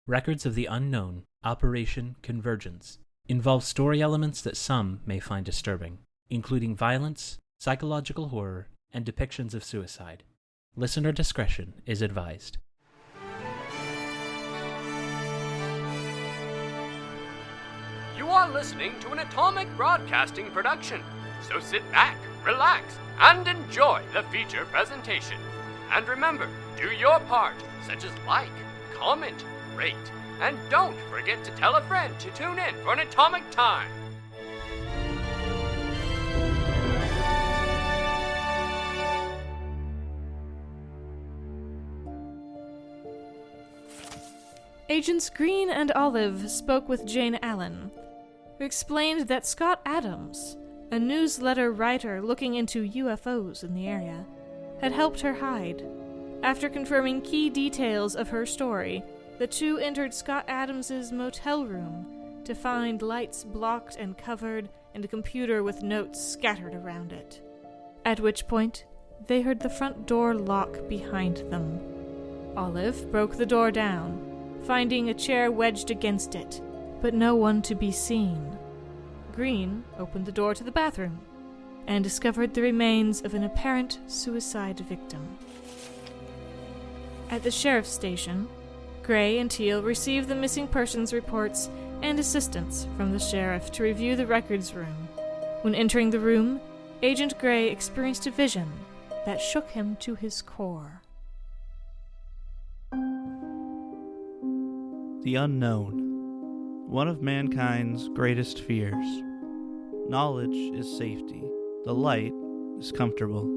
Records of the Unknown, Operation Convergence, involve story elements that some may find disturbing, including violence, psychological horror, and depictions of suicide. Listener discretion is advised. You are listening to an Atomic Broadcasting production, so sit back, relax, and enjoy the feature presentation. And remember, do your part, such as like, comment, rate, and don't forget to tell a friend to tune in for an Atomic Time. Agents Green and Olive spoke with Jane Allen, who explained that Scott Adams, a newsletter writer looking into UFOs in the area, had helped her hide. After confirming key details of her story, the two entered Scott Adams's motel room to find lights blocked and covered and a computer with notes scattered around it. At which point, they heard the front door lock behind them. Olive broke the door down, finding a chair wedged against it, but no one to be seen. Green opened the door to the bathroom and discovered the remains of an apparent suicide victim. At the sheriff's station, Gray and Teal received the missing persons reports and assistance from the sheriff to review the records room. When entering the room, Agent Gray experienced a vision that shook him to his core. The unknown. One of mankind's greatest fears. Knowledge is safety. The light is comfortable.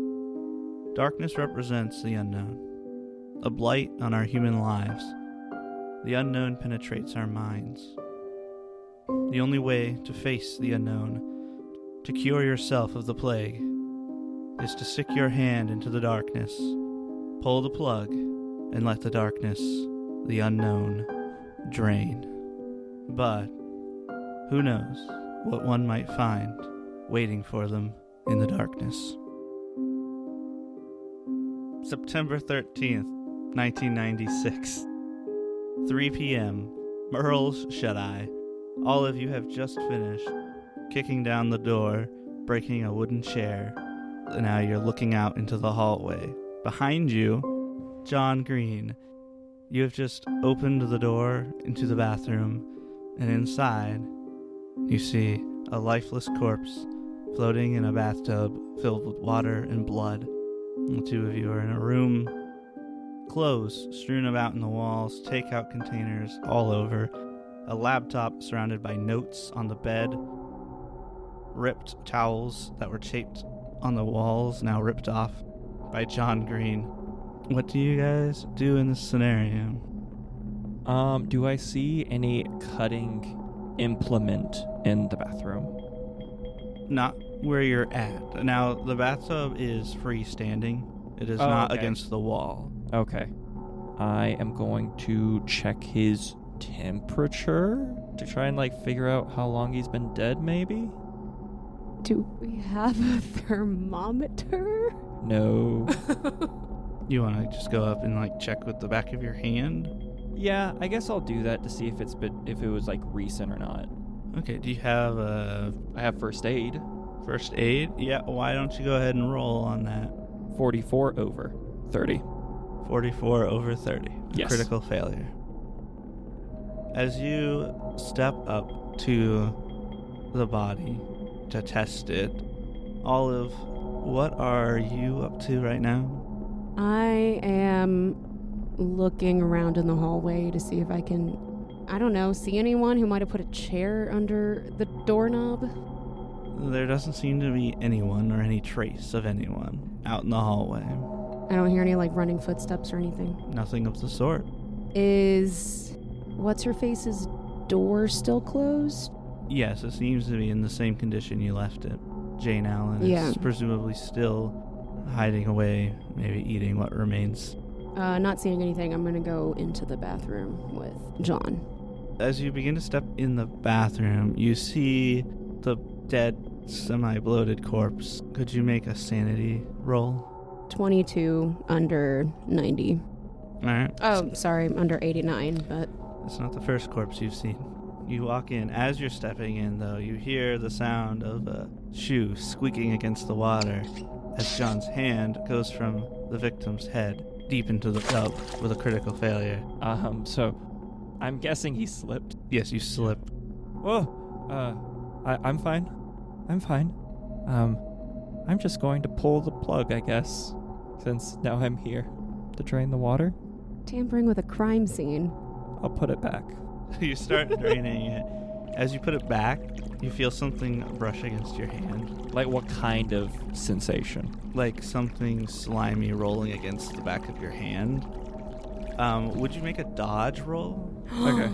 Darkness represents the unknown, a blight on our human lives. The unknown penetrates our minds. The only way to face the unknown, to cure yourself of the plague, is to stick your hand into the darkness, pull the plug, and let the darkness, the unknown, drain. But who knows what one might find waiting for them in the darkness. September 13th, 1996. 3 p.m. Merle's shut-eye. Olive, you have just finished kicking down the door, breaking a wooden chair. Now you're looking out into the hallway. Behind you, John Green. You have just opened the door into the bathroom, and inside, you see a lifeless corpse floating in a bathtub filled with water and blood. The two of you are in a room. Clothes strewn about in the walls, takeout containers all over, a laptop surrounded by notes on the bed, ripped towels that were taped on the walls, now ripped off by John Green. What do you guys do in this scenario? Do I see any cutting implement in the bathroom? Not where you're at. Now, the bathtub is freestanding. It is not okay. against the wall. Okay. I am going to check his temperature to try and, figure out how long he's been dead, maybe? Do we have a thermometer? No. You want to just go up and, check with the back of your hand? Yeah, I guess I'll do that to see if it was, recent or not. Okay, do you have I have first aid. First aid? Yeah, why don't you go ahead and roll on that? 44 over 30. 44 over 30. Yes. Critical failure. As you step up to the body to test it, Olive, what are you up to right now? I am looking around in the hallway to see if I can, see anyone who might have put a chair under the doorknob. There doesn't seem to be anyone or any trace of anyone out in the hallway. I don't hear any, running footsteps or anything. Nothing of the sort. Is What's-Her-Face's door still closed? Yes, it seems to be in the same condition you left it. Jane Allen is presumably still hiding away, maybe eating what remains. Not seeing anything, I'm going to go into the bathroom with John. As you begin to step in the bathroom, you see the dead, semi-bloated corpse. Could you make a sanity roll? 22 under 90. All right. Oh, sorry, under 89, but It's not the first corpse you've seen. You walk in. As you're stepping in, though, you hear the sound of a shoe squeaking against the water as John's hand goes from the victim's head deep into the tub with a critical failure. So I'm guessing he slipped. Yes, you slipped. I'm fine. I'm fine. I'm just going to pull the plug, I guess, since now I'm here to drain the water. Tampering with a crime scene. I'll put it back. You start draining it. As you put it back, you feel something brush against your hand. Like what kind of sensation? Like something slimy rolling against the back of your hand. Would you make a dodge roll? Okay.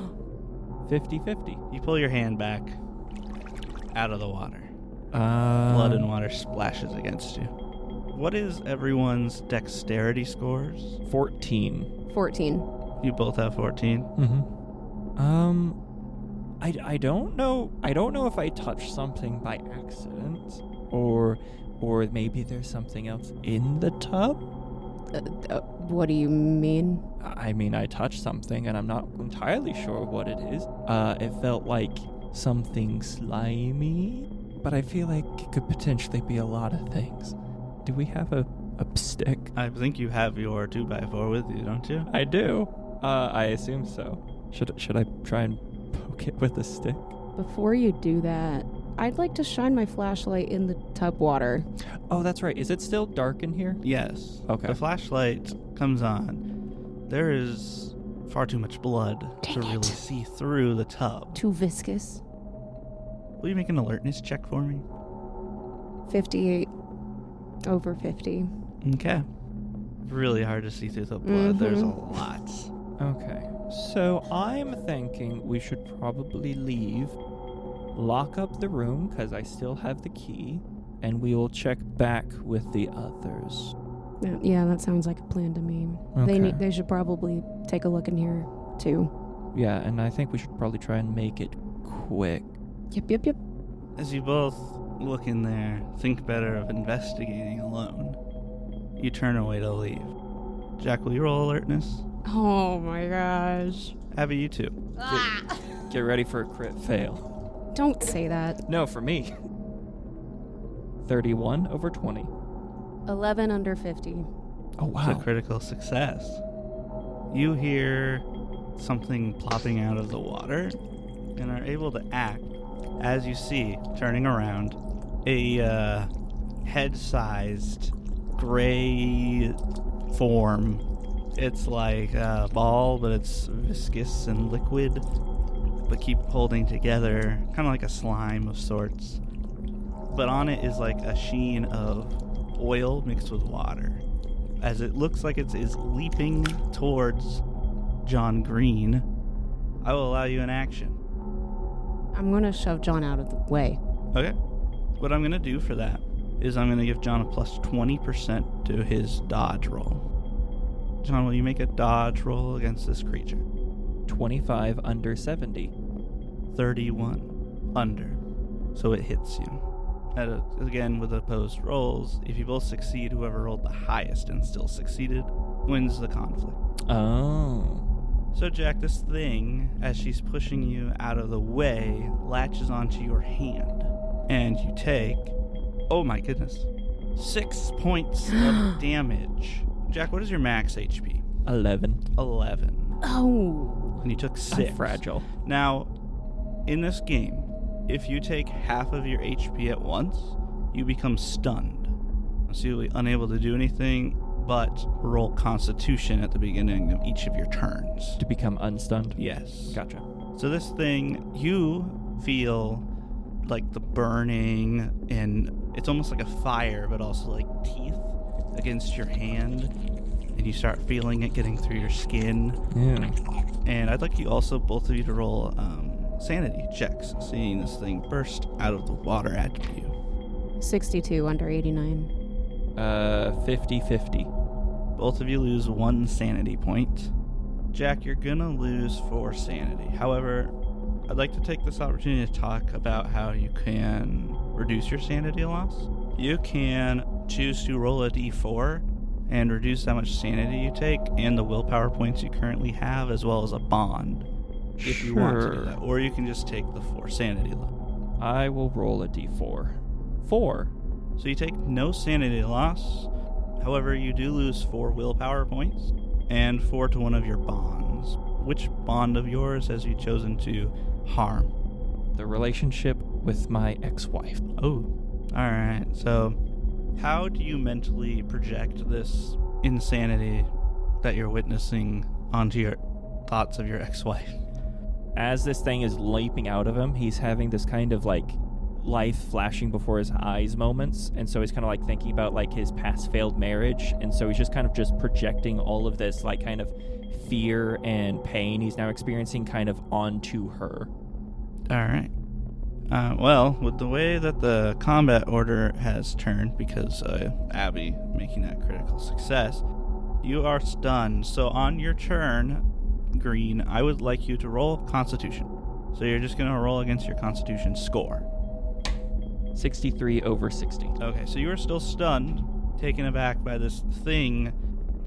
50-50. You pull your hand back out of the water. Blood and water splashes against you. What is everyone's dexterity scores? 14. 14. You both have 14? Mm-hmm. I don't know. I don't know if I touched something by accident, or maybe there's something else in the tub. What do you mean? I mean, I touched something, and I'm not entirely sure what it is. It felt like something slimy, but I feel like it could potentially be a lot of things. Do we have a stick? I think you have your 2x4 with you, don't you? I do. I assume so. Should I try and poke it with a stick? Before you do that, I'd like to shine my flashlight in the tub water. Oh, that's right. Is it still dark in here? Yes. Okay. The flashlight comes on. There is far too much blood to really see through the tub. Too viscous. Will you make an alertness check for me? 58 over 50. Okay. Really hard to see through the blood. There's a lot. Okay. So I'm thinking we should probably leave, lock up the room because I still have the key, and we will check back with the others. Yeah, that sounds like a plan to me. Okay. They should probably take a look in here too. Yeah, and I think we should probably try and make it quick. Yep. As you both look in there, think better of investigating alone. You turn away to leave. Jack, will you roll alertness? Oh my gosh. Abby, you too. Get ready for a crit fail. Don't say that. No, for me. 31 over 20. 11 under 50. Oh, wow. It's a critical success. You hear something plopping out of the water and are able to act as you see, turning around, a head-sized gray form. It's like a ball, but it's viscous and liquid, but keep holding together, kind of like a slime of sorts. But on it is like a sheen of oil mixed with water, as it looks like it is leaping towards John Green. I will allow you an action. I'm going to shove John out of the way. Okay. What I'm going to do for that is I'm going to give John a plus 20% to his dodge roll. John, will you make a dodge roll against this creature? 25 under 70. 31 under. So it hits you. Again, with opposed rolls, if you both succeed, whoever rolled the highest and still succeeded wins the conflict. Oh. So, Jack, this thing, as she's pushing you out of the way, latches onto your hand. And you take, oh my goodness, 6 points of damage. Jack, what is your max HP? 11. 11. Oh. And you took 6. I'm fragile. Now, in this game, if you take half of your HP at once, you become stunned. So you'll be unable to do anything but roll Constitution at the beginning of each of your turns. To become unstunned? Yes. Gotcha. So this thing, you feel like the burning, and it's almost like a fire, but also like teeth against your hand, and you start feeling it getting through your skin. Yeah. And I'd like you also, both of you, to roll sanity checks, seeing this thing burst out of the water at you. 62 under 89. 50-50. Both of you lose 1 sanity point. Jack, you're gonna lose 4 sanity. However, I'd like to take this opportunity to talk about how you can reduce your sanity loss. You can choose to roll a d4 and reduce how much sanity you take and the willpower points you currently have, as well as a bond. if you want to do that. Or you can just take the 4 sanity loss. I will roll a d4. 4. So you take no sanity loss. However, you do lose 4 willpower points and 4 to one of your bonds. Which bond of yours has you chosen to harm? The relationship with my ex-wife. Oh, alright. So, how do you mentally project this insanity that you're witnessing onto your thoughts of your ex-wife? As this thing is leaping out of him, he's having this kind of like life flashing before his eyes moments, and so he's kind of like thinking about like his past failed marriage, and so he's just kind of just projecting all of this like kind of fear and pain he's now experiencing kind of onto her. Alright. Well, with the way that the combat order has turned, because Abby making that critical success, you are stunned. So on your turn, Green, I would like you to roll Constitution. So you're just going to roll against your Constitution score. 63 over 60. Okay, so you are still stunned, taken aback by this thing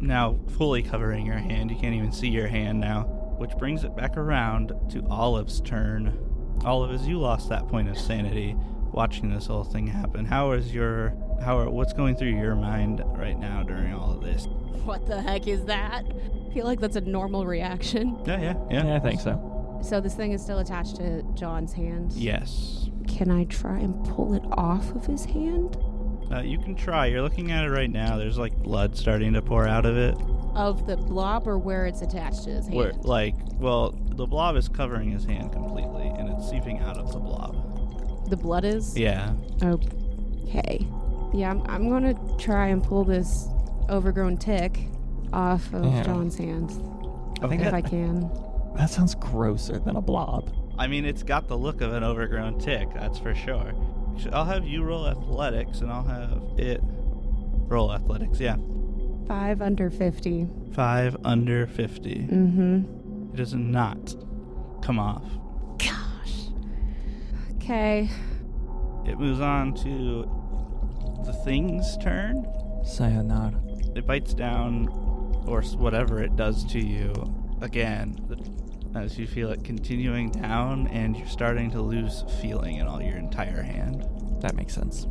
now fully covering your hand. You can't even see your hand now, which brings it back around to Olive's turn. Olive, as you lost that point of sanity watching this whole thing happen, what's going through your mind right now during all of this? What the heck is that? I feel like that's a normal reaction. Yeah. Yeah, I think so. So this thing is still attached to John's hand? Yes. Can I try and pull it off of his hand? You can try. You're looking at it right now. There's like blood starting to pour out of it. Of the blob, or where it's attached to his hand? The blob is covering his hand completely, and it's seeping out of the blob. The blood is? Yeah. Okay. Yeah, I'm gonna try and pull this overgrown tick off of John's hand. If I can. That sounds grosser than a blob. I mean, it's got the look of an overgrown tick, that's for sure. I'll have you roll athletics, and I'll have it roll athletics, yeah. 5 under 50. 5 under 50. Mm-hmm. It does not come off. Gosh. Okay. It moves on to the thing's turn. Sayonara. It bites down, or whatever it does to you, again, as you feel it continuing down, and you're starting to lose feeling in all your entire hand. That makes sense.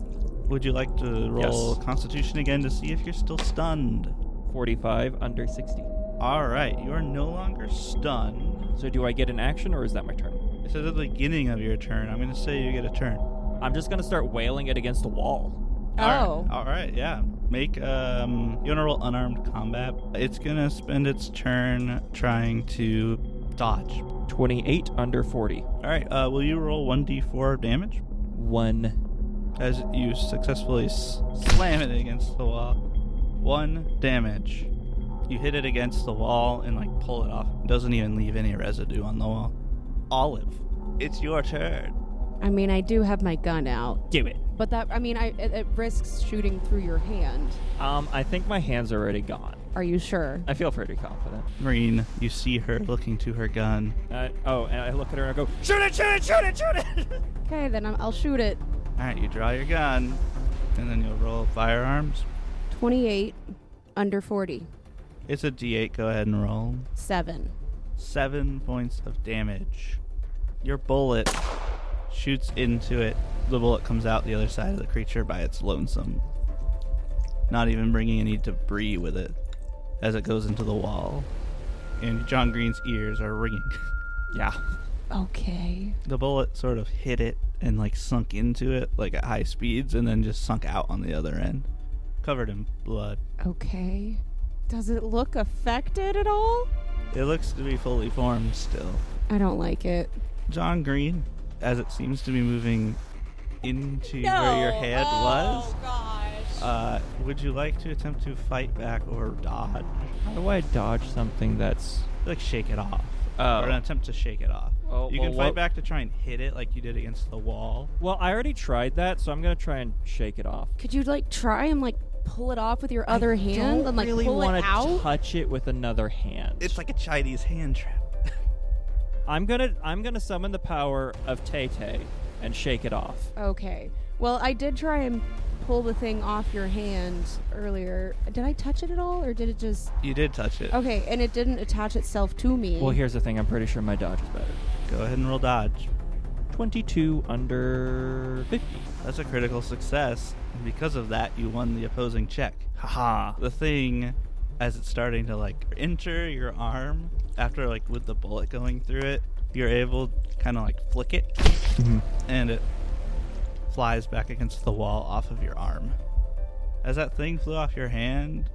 Would you like to roll Yes. Constitution again to see if you're still stunned? 45 under 60. Alright, you are no longer stunned. So do I get an action, or is that my turn? It says at the beginning of your turn. I'm going to say you get a turn. I'm just going to start wailing it against the wall. Oh. Alright, yeah. Make, you want to roll unarmed combat? It's going to spend its turn trying to dodge. 28 under 40. Alright, will you roll 1d4 of damage? 1. As you successfully slam it against the wall. 1 damage. You hit it against the wall and like pull it off. It doesn't even leave any residue on the wall. Olive, it's your turn. I mean, I do have my gun out. Do it. But that, I mean, it risks shooting through your hand. I think my hand's already gone. Are you sure? I feel pretty confident. Green, you see her looking to her gun. And I look at her and I go, shoot it, shoot it, shoot it, shoot it! Okay, then I'll shoot it. Alright, you draw your gun, and then you'll roll firearms. 28 under 40. It's a d8, go ahead and roll. 7. 7 points of damage. Your bullet shoots into it. The bullet comes out the other side of the creature by its lonesome. Not even bringing any debris with it as it goes into the wall. And John Green's ears are ringing. Yeah. Okay. The bullet sort of hit it and like sunk into it like at high speeds and then just sunk out on the other end. Covered in blood. Okay. Does it look affected at all? It looks to be fully formed still. I don't like it. John Green, as it seems to be moving into where your head was. Gosh. Would you like to attempt to fight back or dodge? How do I dodge something that's... Like shake it off. Oh. Or an attempt to shake it off. Oh, You well, can fight what- back to try and hit it like you did against the wall. Well, I already tried that, so I'm going to try and shake it off. Could you like try and like pull it off with your other hand and like really pull it want out? to touch it with another hand. It's like a Chinese hand trap. I'm gonna summon the power of Tay-Tay and shake it off. Okay. Well, I did try and pull the thing off your hand earlier. Did I touch it at all, or did it just... You did touch it. Okay, and it didn't attach itself to me. Well, here's the thing. I'm pretty sure my dodge is better. Go ahead and roll dodge. 22 under 50. That's a critical success. And because of that, you won the opposing check. Haha. The thing, as it's starting to like enter your arm, after like with the bullet going through it, you're able to kind of like flick it, and it flies back against the wall off of your arm. As that thing flew off your hand,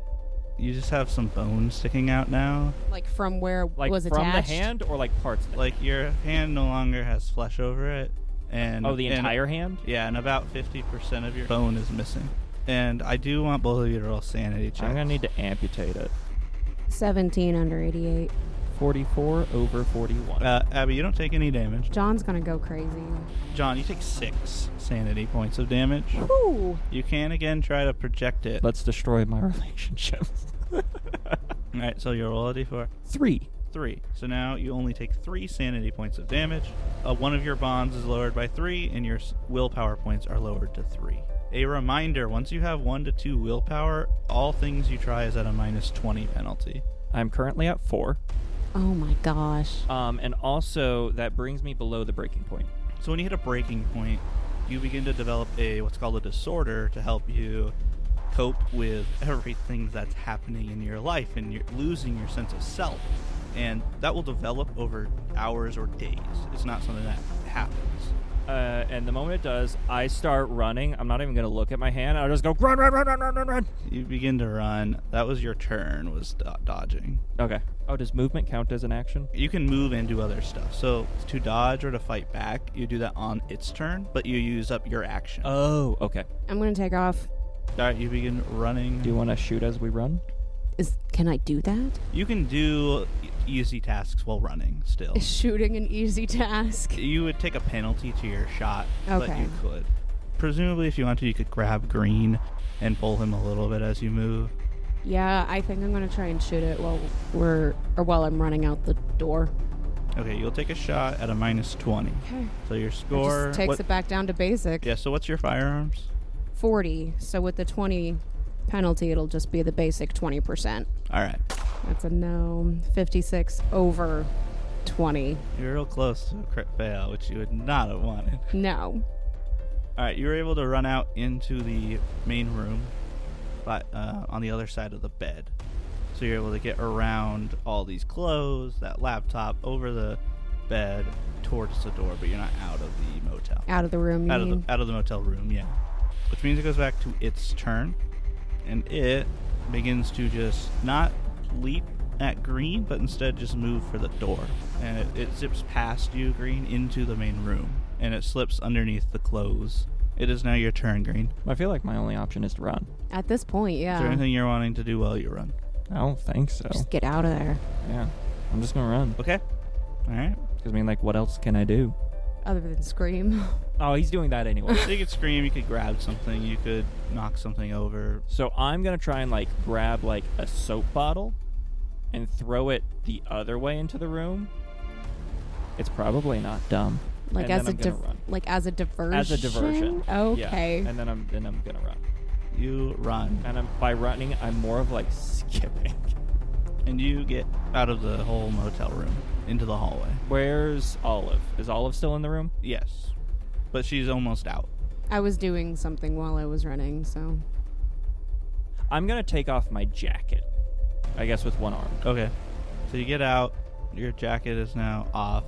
you just have some bones sticking out now. Like from where Like was from attached? the hand or like parts of it? Like your hand no longer has flesh over it. And the entire hand? Yeah, and about 50% of your bone is missing. And I do want both of you to roll sanity checks. I'm going to need to amputate it. 17 under 88. 44 over 41. Abby, you don't take any damage. John's gonna go crazy. John, you take 6 sanity points of damage. Whew. You can again try to project it. Let's destroy my relationship. Alright, so you roll a d4. 3. 3. So now you only take 3 sanity points of damage. One of your bonds is lowered by 3, and your willpower points are lowered to 3. A reminder, once you have 1 to 2 willpower, all things you try is at a -20 penalty. I'm currently at 4. Oh my gosh. And also, that brings me below the breaking point. So when you hit a breaking point, you begin to develop what's called a disorder to help you cope with everything that's happening in your life, and you're losing your sense of self. And that will develop over hours or days. It's not something that happens. And the moment it does, I start running. I'm not even going to look at my hand. I'll just go, run, run, run, run, run, run, run. You begin to run. That was your turn, was dodging. Okay. Oh, does movement count as an action? You can move and do other stuff. So to dodge or to fight back, you do that on its turn, but you use up your action. Oh, okay. I'm gonna take off. All right, you begin running. Do you want to shoot as we run? Can I do that? You can do easy tasks while running still. Is shooting an easy task? You would take a penalty to your shot, but Okay. you could. Presumably, if you want to, you could grab Green and pull him a little bit as you move. Yeah, I think I'm gonna try and shoot it while I'm running out the door. Okay, you'll take a shot at a -20. Okay. So your score... Just takes it back down to basic. Yeah, so what's your firearms? 40. So with the 20 penalty, it'll just be the basic 20%. All right. That's a no. 56 over 20. You're real close to a crit fail, which you would not have wanted. No. All right, you were able to run out into the main room, but on the other side of the bed. So you're able to get around all these clothes, that laptop, over the bed, towards the door, but you're not out of the motel. Out of the room, you mean? Out of the motel room, yeah. Which means it goes back to its turn, and it begins to just not leap at Green, but instead just move for the door. And it zips past you, Green, into the main room, and it slips underneath the clothes. It is now your turn, Green. I feel like my only option is to run. At this point, yeah. Is there anything you're wanting to do while you run? I don't think so. Just get out of there. Yeah. I'm just going to run. Okay. All right. Because, I mean, like, what else can I do? Other than scream. Oh, he's doing that anyway. You could scream, you could grab something, you could knock something over. So I'm going to try and, like, grab, like, a soap bottle and throw it the other way into the room. It's probably not dumb. Like and as then a I'm gonna run. like as a diversion. As a diversion. Okay. Yeah. And then I'm gonna run. You run. And by running, I'm more of like skipping. And you get out of the whole motel room into the hallway. Where's Olive? Is Olive still in the room? Yes. But she's almost out. I was doing something while I was running, so. I'm gonna take off my jacket. I guess with one arm. Okay. So you get out. Your jacket is now off.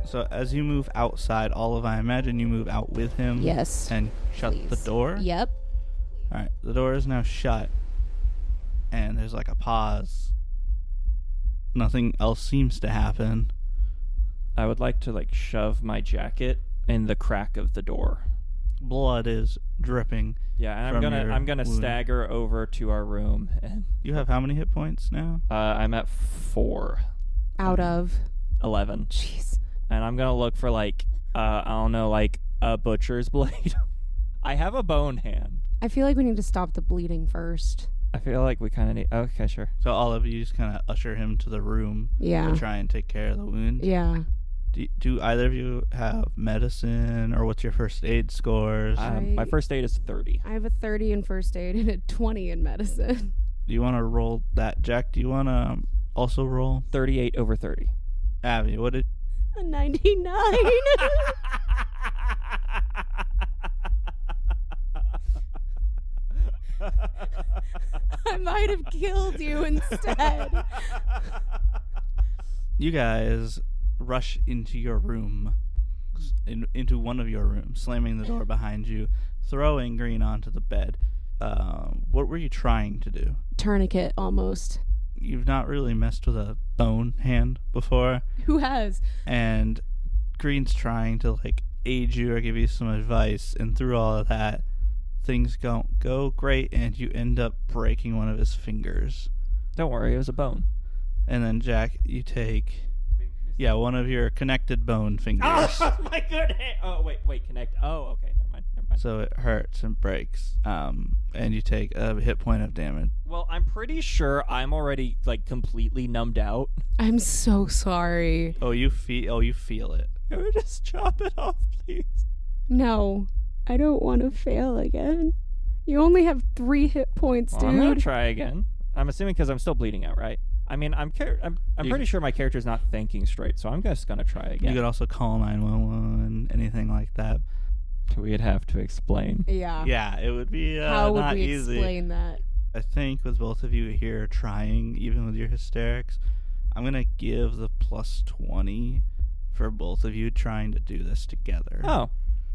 So as you move outside, Olive, I imagine you move out with him. Yes. And shut Please. the door. Yep. All right. The door is now shut. And there's like a pause. Nothing else seems to happen. I would like to like shove my jacket in the crack of the door. Blood is dripping. Yeah, and I'm gonna wound. stagger over to our room, and You have how many hit points now? I'm at 4. Out of. 11. Jeez. And I'm gonna look for like I don't know, like a butcher's blade. I have a bone hand. I feel like we need to stop the bleeding first. I feel like we kind of need. Okay, sure. So all of you just kind of usher him to the room Yeah. to try and take care of the wound. Yeah. Do either of you have medicine, or what's your first aid scores? My first aid is 30. I have a 30 in first aid and a 20 in medicine. Do you want to roll that, Jack? Do you want to also roll? 38 over 30. Abby, what did... A 99. I might have killed you instead. You guys rush into your room, into one of your rooms, slamming the door behind you, throwing Green onto the bed. What were you trying to do? Tourniquet, almost. You've not really messed with a bone hand before. Who has? And Green's trying to, like, aid you or give you some advice, and through all of that, things don't go great, and you end up breaking one of his fingers. Don't worry, it was a bone. And then, Jack, you take... Yeah, one of your connected bone fingers. Oh, my good hand. Oh, wait, connect. Oh, okay, never mind. So it hurts and breaks, and you take a hit point of damage. Well, I'm pretty sure I'm already, like, completely numbed out. I'm so sorry. Oh, you feel it. Can we just chop it off, please? No, I don't want to fail again. You only have 3 hit points, dude. I'm gonna try again. I'm assuming because I'm still bleeding out, right? I mean, I'm pretty sure my character's not thinking straight, so I'm just gonna try again. You could also call 911, anything like that. We'd have to explain. Yeah. Yeah, it would be How would not we easy. explain that? I think with both of you here trying, even with your hysterics, I'm going to give the plus 20 for both of you trying to do this together. Oh,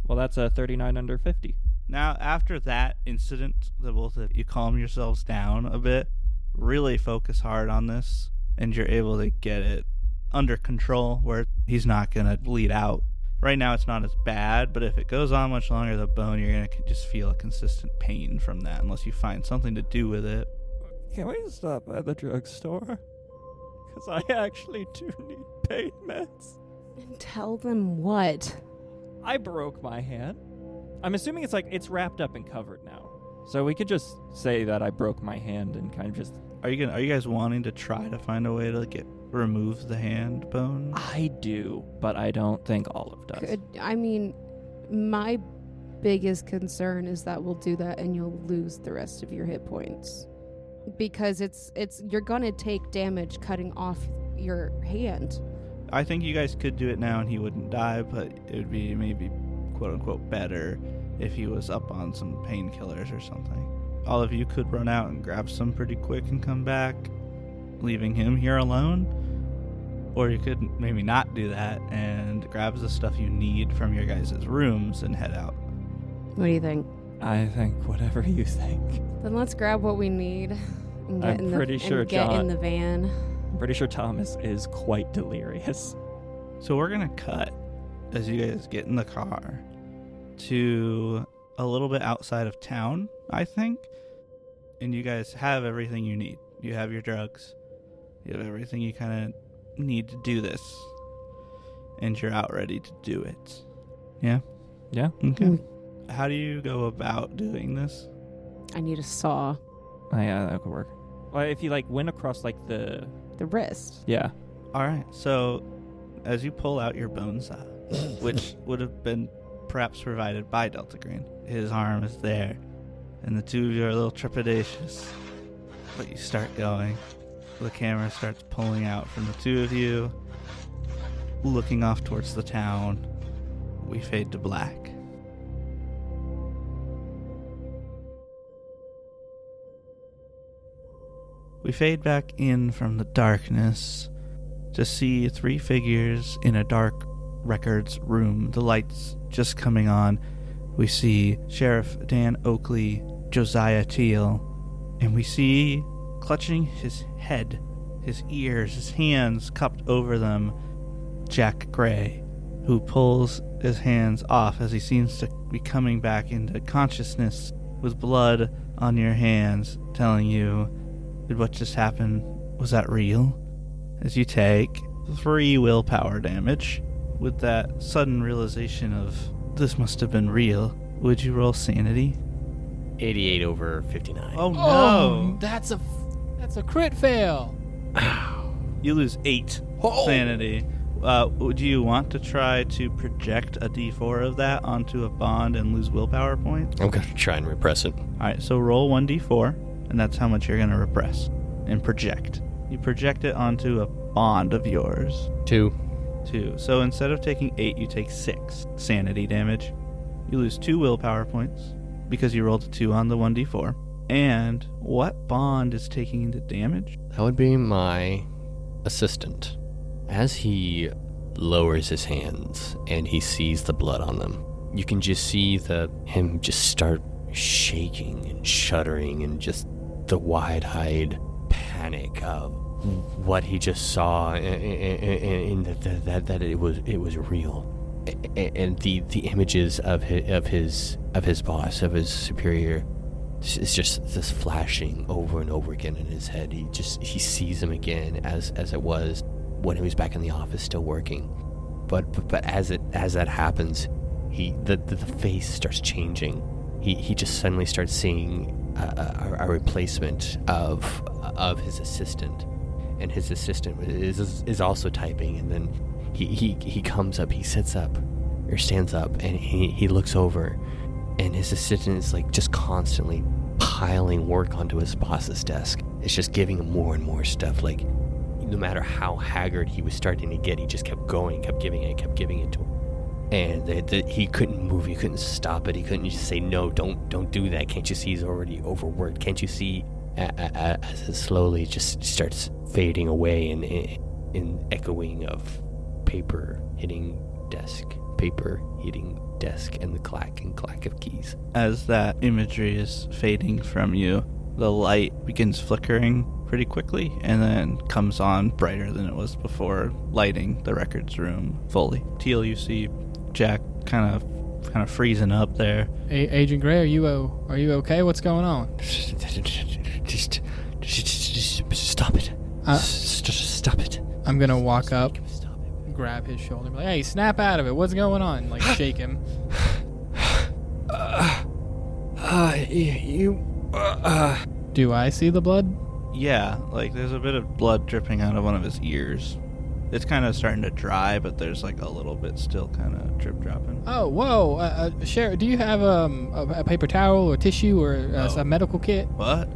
well, that's a 39 under 50. Now, after that incident, the both of you calm yourselves down a bit, really focus hard on this, and you're able to get it under control where he's not going to bleed out. Right now, it's not as bad, but if it goes on much longer, the bone, you're going to just feel a consistent pain from that unless you find something to do with it. Can we stop at the drugstore? Because I actually do need pain meds. And tell them what? I broke my hand. I'm assuming it's wrapped up and covered now. So we could just say that I broke my hand and kind of just... Are you guys wanting to try to find a way to remove the hand bone? I do, but I don't think Olive does. My biggest concern is that we'll do that and you'll lose the rest of your hit points. Because you're gonna take damage cutting off your hand. I think you guys could do it now and he wouldn't die, but it would be maybe quote-unquote better if he was up on some painkillers or something. All of you could run out and grab some pretty quick and come back, leaving him here alone. Or you could maybe not do that and grab the stuff you need from your guys' rooms and head out. What do you think? I think whatever you think. Then let's grab what we need and get in the van. I'm pretty sure Thomas is quite delirious. So we're going to cut, as you guys get in the car, to a little bit outside of town, I think. And you guys have everything you need. You have your drugs. You have everything you kind of need to do this. And you're out ready to do it. Yeah? Yeah? Okay. How do you go about doing this? I need a saw. Oh, yeah, that could work. Well, if you went across the wrist. Yeah. All right. So as you pull out your bone saw, which would have been perhaps provided by Delta Green, his arm is there, and the two of you are a little trepidatious, but you start going. The camera starts pulling out from the two of you, looking off towards the town. We fade to black. We fade back in from the darkness to see 3 figures in a dark records room, the lights just coming on. We see Sheriff Dan Oakley, Josiah Teal, and we see, clutching his head, his ears, his hands cupped over them, Jack Gray, who pulls his hands off as he seems to be coming back into consciousness with blood on your hands, telling you, did what just happened, was that real? As you take 3 willpower damage, with that sudden realization of, this must have been real, would you roll sanity? 88 over 59. Oh no! Oh, that's a crit fail. You lose 8 sanity Do you want to try to project a d4 of that onto a bond and lose willpower points? I'm going to try and repress it. All right, so roll 1d4, and that's how much you're going to repress and project. You project it onto a bond of yours. 2. 2. So instead of taking 8, you take 6 sanity damage. You lose 2 willpower points because you rolled a 2 on the 1d4. And what bond is taking the damage? That would be my assistant. As he lowers his hands and he sees the blood on them, you can just see him just start shaking and shuddering, and just the wide-eyed panic of what he just saw, and that it was real, and the images of his boss, of his superior, is just this flashing over and over again in his head. He sees him again as it was when he was back in the office still working, but as that happens, the face starts changing. He just suddenly starts seeing a replacement of his assistant, and his assistant is also typing, and then he comes up, he sits up or stands up, and he looks over, and his assistant is like just constantly piling work onto his boss's desk. It's just giving him more and more stuff. Like, no matter how haggard he was starting to get, he just kept going, kept giving it to him. And he couldn't move, he couldn't stop it, he couldn't just say, no, don't do that. Can't you see he's already overworked? Can't you see as it slowly just starts fading away in echoing of paper hitting desk, and the clack and clack of keys. As that imagery is fading from you, the light begins flickering pretty quickly and then comes on brighter than it was before, lighting the records room fully. Teal, you see Jack kind of freezing up there. Hey, Agent Gray, are you okay? What's going on? Just stop it. Stop it. I'm gonna walk up, grab his shoulder, and be like, hey, snap out of it. What's going on? Like, shake him. Do I see the blood? Yeah, like there's a bit of blood dripping out of one of his ears. It's kind of starting to dry, but there's like a little bit still kind of drip dropping. Oh, whoa. Sheriff, do you have a paper towel or tissue or a medical kit? What?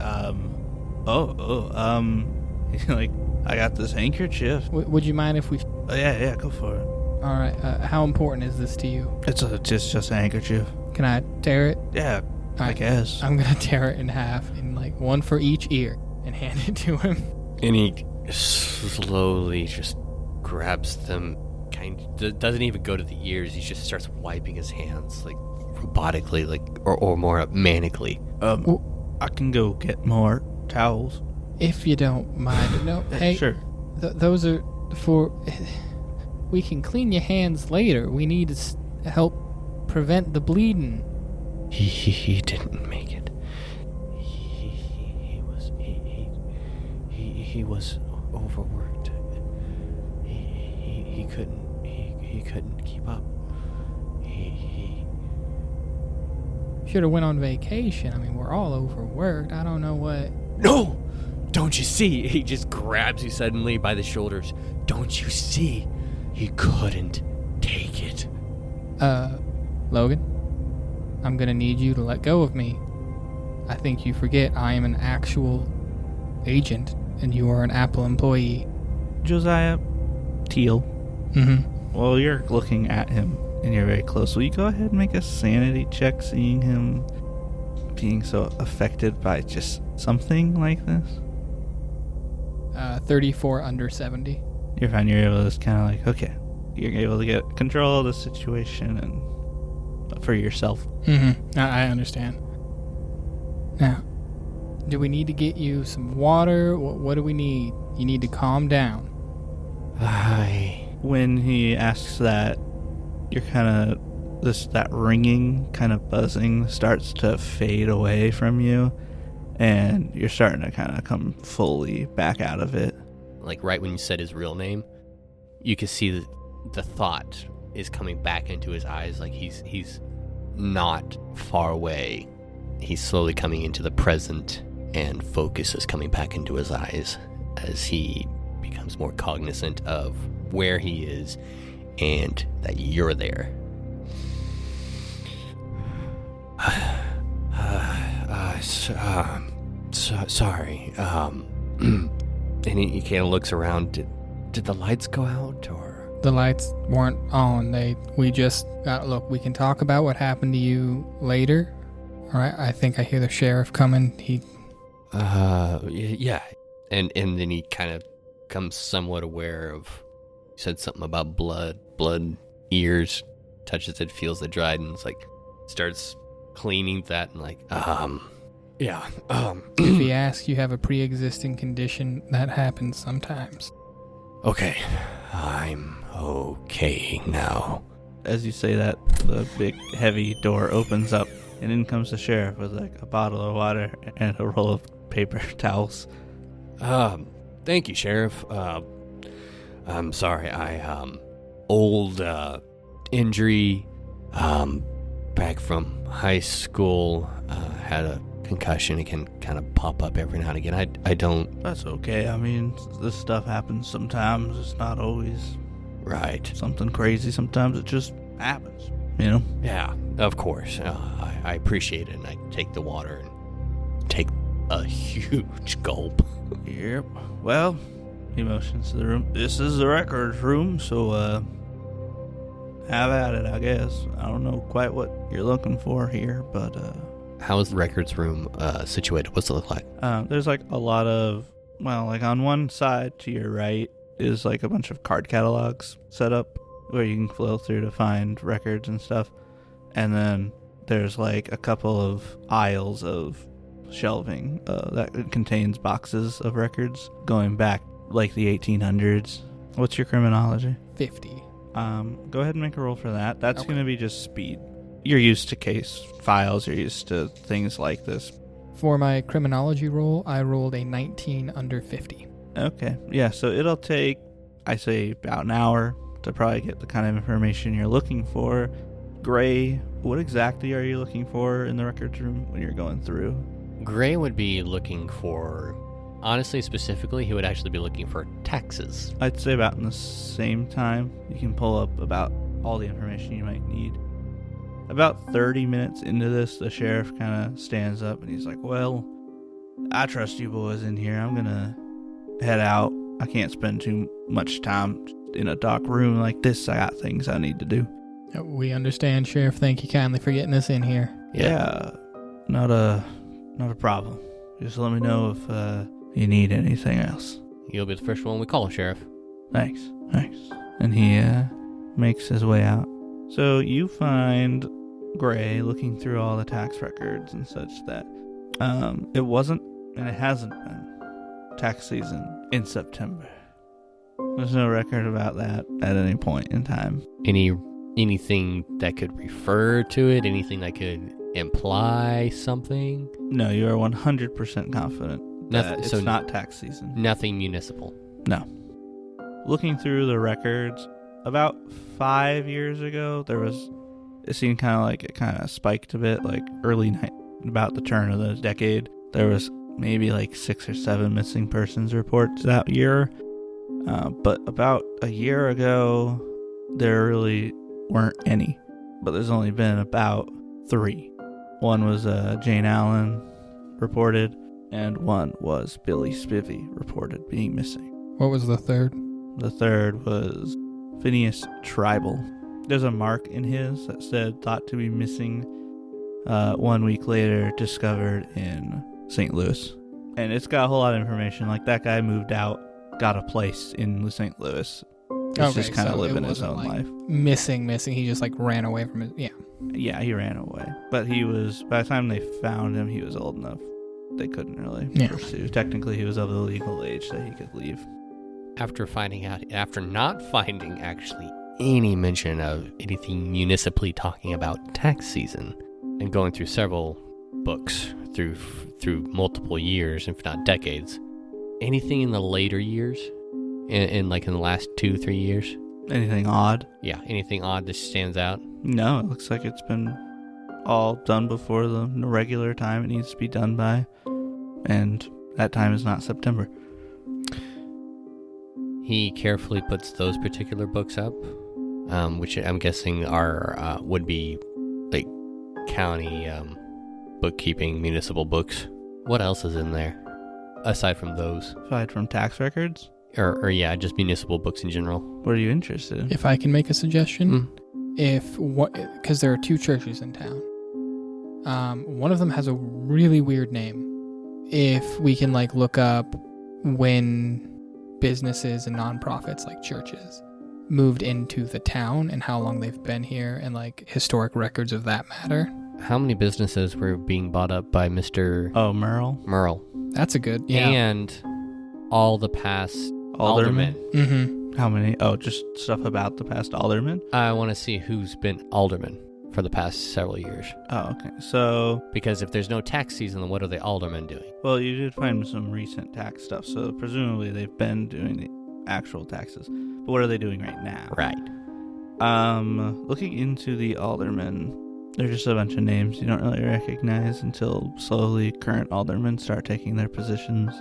Like, I got this handkerchief. Would you mind if we... Oh, yeah, go for it. All right, how important is this to you? It's just a handkerchief. Can I tear it? Yeah, I guess. I'm going to tear it in half, in like one for each ear, and hand it to him. And he slowly just grabs them, doesn't even go to the ears. He just starts wiping his hands, like robotically, like or more manically. I can go get more towels if you don't mind. No, hey, sure. Those are for. We can clean your hands later. We need to help prevent the bleeding. He didn't make it. He was overworked. He couldn't keep up. He should have went on vacation. I mean, we're all overworked. I don't know what. No! Don't you see? He just grabs you suddenly by the shoulders. Don't you see? He couldn't take it. Logan, I'm gonna need you to let go of me. I think you forget I am an actual agent and you are an Apple employee. Josiah, Teal. Mm-hmm. Well, you're looking at him and you're very close. Will you go ahead and make a sanity check, seeing him being so affected by just something like this? 34 under 70. You're fine. You're able to just kind of like, okay, you're able to get control of the situation and for yourself. Mm-hmm. I understand. Now, do we need to get you some water? What do we need? You need to calm down. When he asks that, you're kind of that ringing, kind of buzzing starts to fade away from you, and you're starting to kind of come fully back out of it. Like right when you said his real name, you can see the thought is coming back into his eyes. Like he's not far away. He's slowly coming into the present, and focus is coming back into his eyes as he becomes more cognizant of where he is and that you're there. Sorry. And he kind of looks around. Did the lights go out, or? The lights weren't on. We just got, look, we can talk about what happened to you later. All right, I think I hear the sheriff coming. Yeah. And then he kind of becomes somewhat aware of, he said something about blood, ears, touches it, feels it dried, and it's like, starts cleaning that and like, yeah. If he asks, you have a pre-existing condition that happens sometimes. Okay, I'm okay now. As you say that, the big heavy door opens up, and in comes the sheriff with like a bottle of water and a roll of paper towels. Thank you, Sheriff. I'm sorry, old injury, back from high school, had a concussion. It can kind of pop up every now and again. I don't... That's okay. I mean, this stuff happens sometimes. It's not always... Right. Something crazy. Sometimes it just happens, you know? Yeah, of course. I appreciate it, and I take the water and take a huge gulp. Yep. Well, he motions to the room. This is the records room, so, have at it, I guess. I don't know quite what you're looking for here, but, How is the records room situated? What's it look like? There's like a lot of, well, like on one side to your right is like a bunch of card catalogs set up where you can flow through to find records and stuff. And then there's like a couple of aisles of shelving that contains boxes of records going back like the 1800s. What's your criminology? 50. Go ahead and make a roll for that. That's Okay. going to be just speed. You're used to case files. You're used to things like this. For my criminology roll, I rolled a 19 under 50. Okay. Yeah, so it'll take, I say, about an hour to probably get the kind of information you're looking for. Gray, what exactly are you looking for in the records room when you're going through? Gray would be looking for, honestly, specifically, he would actually be looking for taxes. I'd say about in the same time. You can pull up about all the information you might need. About 30 minutes into this, the sheriff kind of stands up and he's like, well, I trust you boys in here. I'm going to head out. I can't spend too much time in a dark room like this. I got things I need to do. We understand, Sheriff. Thank you kindly for getting us in here. Yeah, not a problem. Just let me know if you need anything else. You'll be the first one we call, Sheriff. Thanks. And he makes his way out. So you find Gray looking through all the tax records and such that it wasn't, and it hasn't been, tax season in September. There's no record about that at any point in time. Anything that could refer to it? Anything that could imply something? No, you are 100% confident that it's not tax season. Nothing municipal? No. Looking through the records, about 5 years ago, it seemed it kind of spiked a bit, like about the turn of the decade. There was maybe like 6 or 7 missing persons reports that year. But about a year ago, there really weren't any. But there's only been about 3. One was Jane Allen reported, and one was Billy Spivey reported being missing. What was the third? The third was Phineas Tribal. There's a mark in his that said thought to be missing. 1 week later, discovered in St. Louis. And it's got a whole lot of information. Like, that guy moved out, got a place in St. Louis. He's just kind of living his own life. Missing. He just ran away from it. Yeah. Yeah, he ran away. But by the time they found him, he was old enough. They couldn't really pursue. Technically, he was of the legal age that he could leave. After not finding actually any mention of anything municipally talking about tax season, and going through several books through multiple years, if not decades, anything in the later years, in the last 2-3 years? Anything odd? Yeah, anything odd that stands out? No, it looks like it's been all done before the regular time it needs to be done by, and that time is not September. He carefully puts those particular books up, which I'm guessing are would be like county bookkeeping, municipal books. What else is in there aside from those? Aside from tax records? Or yeah, just municipal books in general. What are you interested in? If I can make a suggestion, because there are 2 churches in town. One of them has a really weird name. If we can like look up when businesses and nonprofits like churches moved into the town and how long they've been here and like historic records of that matter. How many businesses were being bought up by Mr. Merle? That's a good, yeah. And all the past aldermen. Mm-hmm. How many? Oh, just stuff about the past aldermen? I want to see who's been alderman for the past several years. Oh, okay. So... Because if there's no tax season, then what are the aldermen doing? Well, you did find some recent tax stuff, so presumably they've been doing the actual taxes. But what are they doing right now? Right. Looking into the aldermen, they're just a bunch of names you don't really recognize until slowly current aldermen start taking their positions.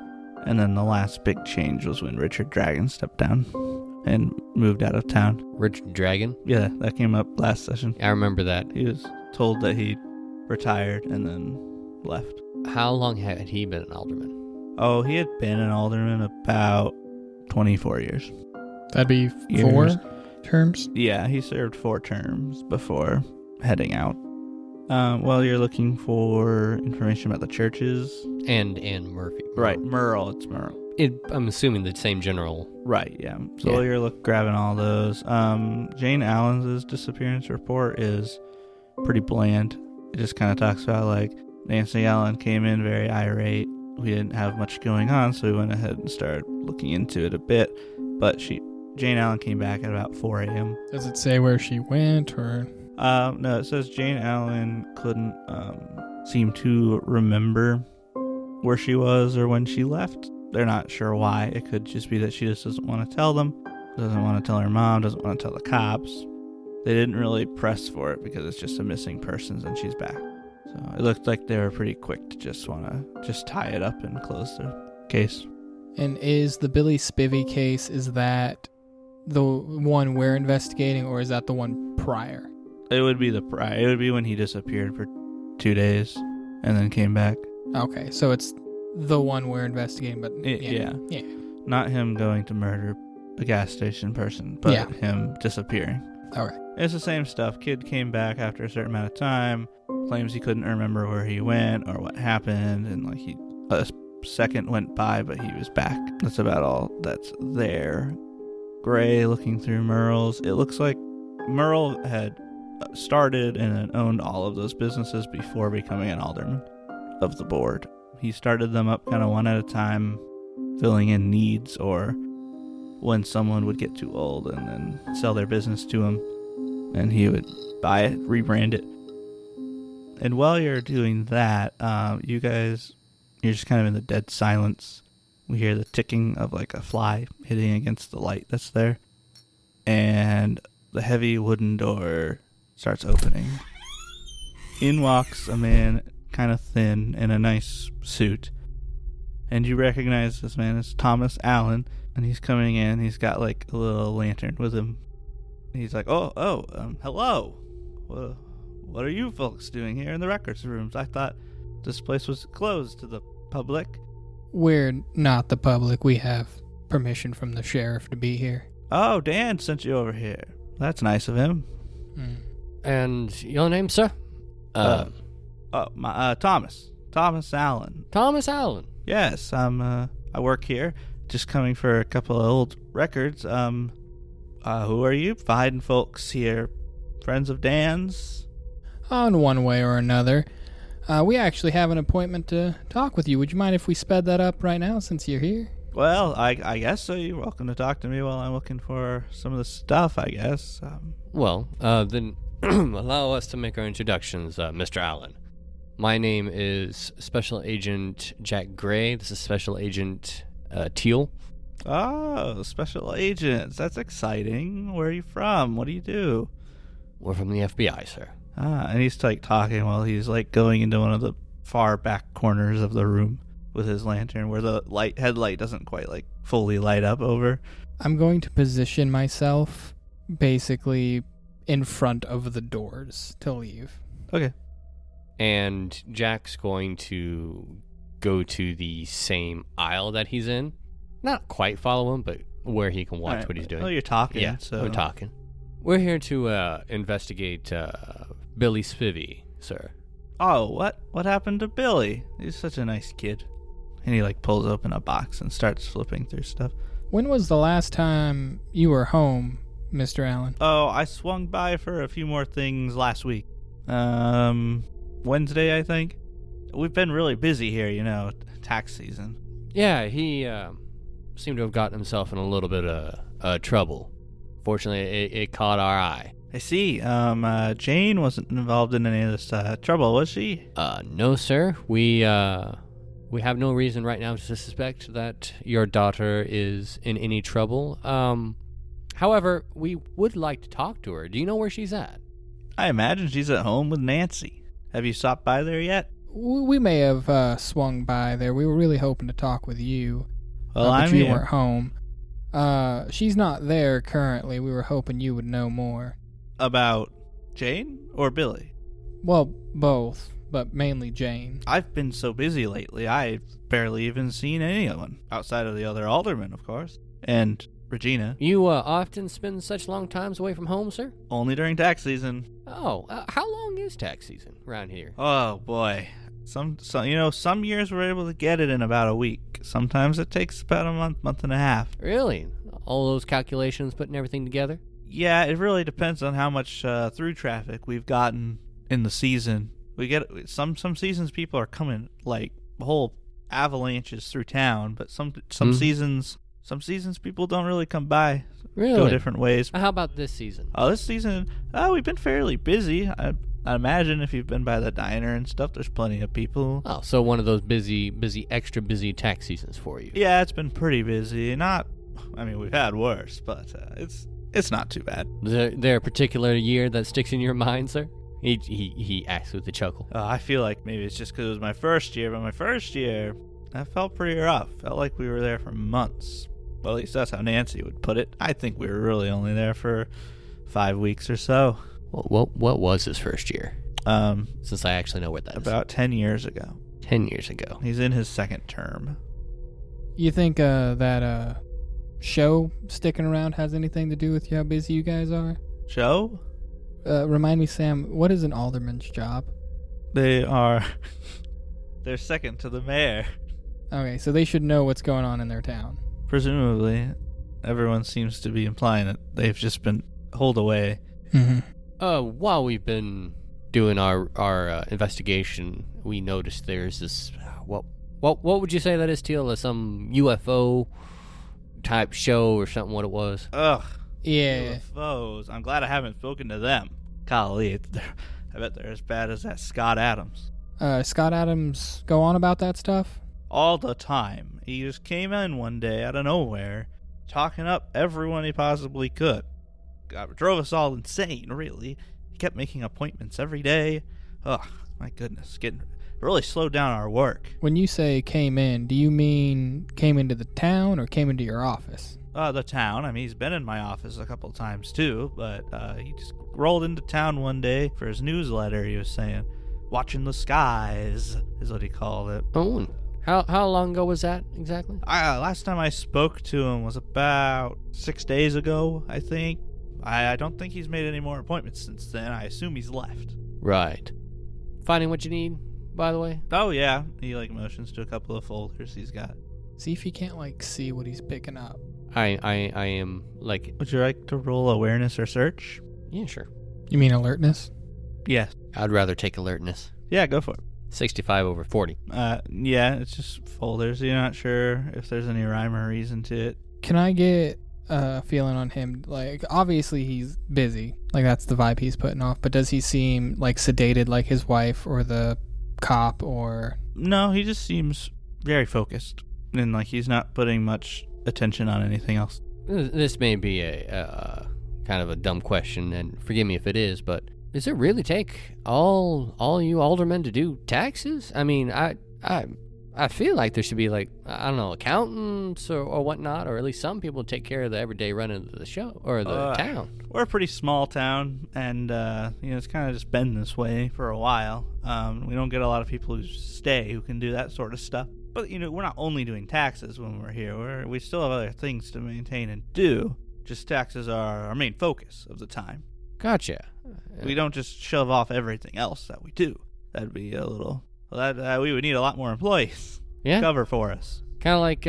And then the last big change was when Richard Dragon stepped down and moved out of town. Richard Dragon? Yeah, that came up last session. I remember that. He was told that he retired and then left. How long had he been an alderman? Oh, he had been an alderman about 24 years. That'd be 4 terms? Yeah, he served 4 terms before heading out. Well, you're looking for information about the churches. And Murphy. Right, Merle. It's Merle. I'm assuming the same general. Right, yeah. So you're grabbing all those. Jane Allen's disappearance report is pretty bland. It just kind of talks about, like, Nancy Allen came in very irate. We didn't have much going on, so we went ahead and started looking into it a bit. But Jane Allen came back at about 4 a.m. Does it say where she went, or...? No, it says Jane Allen couldn't seem to remember where she was or when she left. They're not sure why. It could just be that she just doesn't want to tell them, doesn't want to tell her mom, doesn't want to tell the cops. They didn't really press for it because it's just a missing persons and she's back. So it looked like they were pretty quick to just want to just tie it up and close the case. And is the Billy Spivey case, is that the one we're investigating, or is that the one prior? It would be it would be when he disappeared for 2 days and then came back. Okay, so it's the one we're investigating, but yeah. Not him going to murder a gas station person, but him disappearing. Okay. It's the same stuff. Kid came back after a certain amount of time, claims he couldn't remember where he went or what happened, and like a second went by, but he was back. That's about all that's there. Gray looking through Merle's. It looks like Merle had started and then owned all of those businesses before becoming an alderman of the board. He started them up kind of one at a time, filling in needs or when someone would get too old, and then sell their business to him, and he would buy it, rebrand it. And while you're doing that, you guys, you're just kind of in the dead silence. We hear the ticking of like a fly hitting against the light that's there, and the heavy wooden door starts opening. In walks a man, kind of thin, in a nice suit. And you recognize this man as Thomas Allen. And he's coming in. He's got like a little lantern with him. He's like, hello. What are you folks doing here in the records rooms? I thought this place was closed to the public. We're not the public. We have permission from the sheriff to be here. Oh, Dan sent you over here. That's nice of him. And your name, sir? Thomas Allen. Thomas Allen. Yes, I work here. Just coming for a couple of old records. Who are you? Fine folks here. Friends of Dan's? In one way or another. We actually have an appointment to talk with you. Would you mind if we sped that up right now since you're here? Well, I guess so. You're welcome to talk to me while I'm looking for some of the stuff, I guess. Then allow us to make our introductions, Mr. Allen. My name is Special Agent Jack Gray. This is Special Agent Teal. Oh, Special Agents. That's exciting. Where are you from? What do you do? We're from the FBI, sir. And he's like talking while he's like going into one of the far back corners of the room with his lantern where the headlight doesn't quite like fully light up over. I'm going to position myself basically in front of the doors to leave. Okay. And Jack's going to go to the same aisle that he's in. Not quite follow him, but where he can watch what he's doing. Oh, you're talking. Yeah, so I'm talking. We're here to investigate Billy Spivey, sir. Oh, what happened to Billy? He's such a nice kid. And he pulls open a box and starts flipping through stuff. When was the last time you were home, Mr. Allen? Oh, I swung by for a few more things last week. Wednesday, I think. We've been really busy here, tax season. Yeah, he seemed to have gotten himself in a little bit of trouble. Fortunately, it caught our eye. I see. Jane wasn't involved in any of this trouble, was she? No, sir. We have no reason right now to suspect that your daughter is in any trouble. However, we would like to talk to her. Do you know where she's at? I imagine she's at home with Nancy. Have you stopped by there yet? We may have swung by there. We were really hoping to talk with you. Well, but I'm you here. weren't home. She's not there currently. We were hoping you would know more. About Jane or Billy? Well, both, but mainly Jane. I've been so busy lately, I've barely even seen anyone. Outside of the other aldermen, of course. And Regina. You often spend such long times away from home, sir? Only during tax season. Oh, how long is tax season around here? Oh, boy. Some years we're able to get it in about a week. Sometimes it takes about a month and a half. Really? All those calculations, putting everything together? Yeah, it really depends on how much through traffic we've gotten in the season. We get some seasons people are coming whole avalanches through town, but some seasons people don't really come by. Really? Go different ways. How about this season? This season, we've been fairly busy. I imagine if you've been by the diner and stuff, there's plenty of people. Oh, so one of those extra busy tax seasons for you. Yeah, it's been pretty busy. We've had worse, but it's not too bad. Is there a particular year that sticks in your mind, sir? He asks with a chuckle. I feel like maybe it's just because it was my first year, but my first year, that felt pretty rough. Felt like we were there for months. Well, at least that's how Nancy would put it. I think we were really only there for 5 weeks or so. What was his first year? Since I actually know where that is. About 10 years ago. 10 years ago. He's in his second term. You think that show sticking around has anything to do with how busy you guys are? Show? Remind me, Sam, what is an alderman's job? They're second to the mayor. Okay, so they should know what's going on in their town. Presumably. Everyone seems to be implying that they've just been holed away. Mm-hmm. While we've been doing our investigation, we noticed there's this what would you say that is, Teal? Some UFO type show or something? What it was? Ugh. Yeah. UFOs. I'm glad I haven't spoken to them. Golly, I bet they're as bad as that Scott Adams. Scott Adams go on about that stuff? All the time. He just came in one day out of nowhere, talking up everyone he possibly could. Drove us all insane, really. He kept making appointments every day. Ugh, my goodness, really slowed down our work. When you say came in, do you mean came into the town or came into your office? The town. He's been in my office a couple times too, but he just rolled into town one day for his newsletter. He was saying, "Watching the skies" is what he called it. Oh, how long ago was that exactly? Last time I spoke to him was about 6 days ago, I think. I don't think he's made any more appointments since then. I assume he's left. Right. Finding what you need, by the way? Oh, yeah. He, motions to a couple of folders he's got. See if you can't, see what he's picking up. I am, Would you like to roll awareness or search? Yeah, sure. You mean alertness? Yes. I'd rather take alertness. Yeah, go for it. 65 over 40. Yeah, it's just folders. You're not sure if there's any rhyme or reason to it. Can I get a feeling on him? Obviously he's busy. That's the vibe he's putting off. But does he seem, sedated like his wife or the cop or... No, he just seems very focused. And, he's not putting much attention on anything else. This may be a kind of a dumb question, and forgive me if it is, but does it really take all you aldermen to do taxes? I I feel like there should be, like, I don't know, accountants or whatnot, or at least some people take care of the everyday running of the show or the town. We're a pretty small town, and it's kind of just been this way for a while. We don't get a lot of people who stay who can do that sort of stuff. But we're not only doing taxes when we're here. We still have other things to maintain and do. Just taxes are our main focus of the time. Gotcha. We don't just shove off everything else that we do. That'd be a little. We would need a lot more employees to cover for us. Kind of like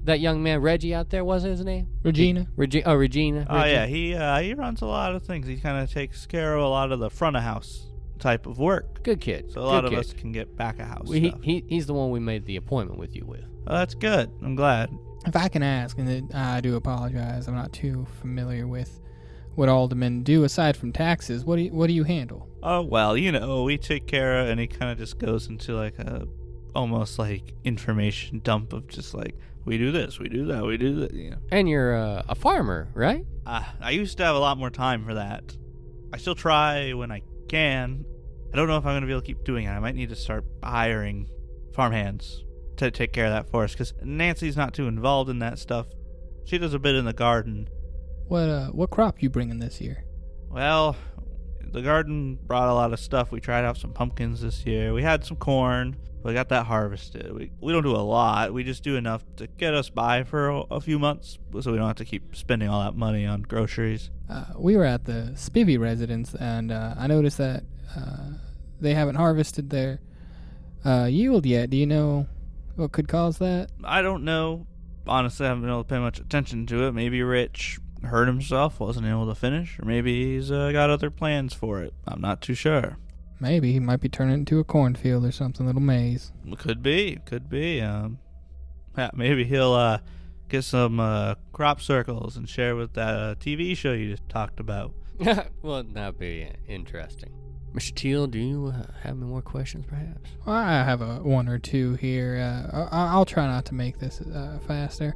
that young man Reggie out there. What's his name? Regina. Regina. Oh yeah, he runs a lot of things. He kind of takes care of a lot of the front of house type of work. Good kid. So a lot of us can get back of house stuff. He's the one we made the appointment with you with. Oh, that's good. I'm glad. If I can ask, and I do apologize, I'm not too familiar with what aldermen do aside from taxes. What do you handle? Oh well, we take care of, and he kind of just goes into like a almost like information dump of just like, we do this, we do that, we do that. And you're a farmer, right? I used to have a lot more time for that. I still try when I can. I don't know if I'm going to be able to keep doing it. I might need to start hiring farmhands to take care of that for us, because Nancy's not too involved in that stuff. She does a bit in the garden. What crop you bringing this year? Well, the garden brought a lot of stuff. We tried out some pumpkins this year. We had some corn. We got that harvested. We don't do a lot. We just do enough to get us by for a few months, so we don't have to keep spending all that money on groceries. We were at the Spivvy residence, and I noticed that they haven't harvested their yield yet. Do you know what could cause that? I don't know. Honestly, I haven't been able to pay much attention to it. Maybe Rich hurt himself, wasn't able to finish, or maybe he's got other plans for it. I'm not too sure. Maybe he might be turning it into a cornfield or something, little maze. Could be. Maybe he'll get some crop circles and share with that TV show you just talked about. Well, that'd be interesting. Mr. Teal, do you have any more questions, perhaps? Well, I have one or two here. I'll try not to make this faster.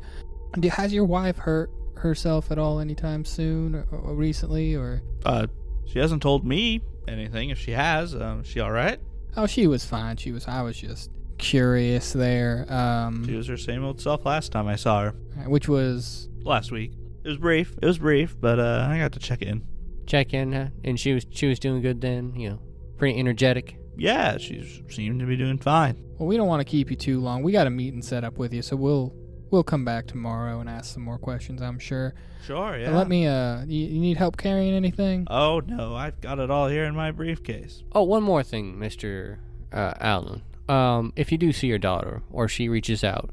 Has your wife hurt herself at all anytime soon or recently, or? She hasn't told me anything. If she has, she all right? Oh, she was fine. I was just curious there. She was her same old self last time I saw her. Which was? Last week. It was brief, but I got to check in. And she was doing good then, pretty energetic. Yeah, she seemed to be doing fine. Well, we don't want to keep you too long. We got a meeting set up with you, so we'll come back tomorrow and ask some more questions, I'm sure. Sure, yeah. Let me, you need help carrying anything? Oh, no, I've got it all here in my briefcase. Oh, one more thing, Mr. Allen. If you do see your daughter, or she reaches out,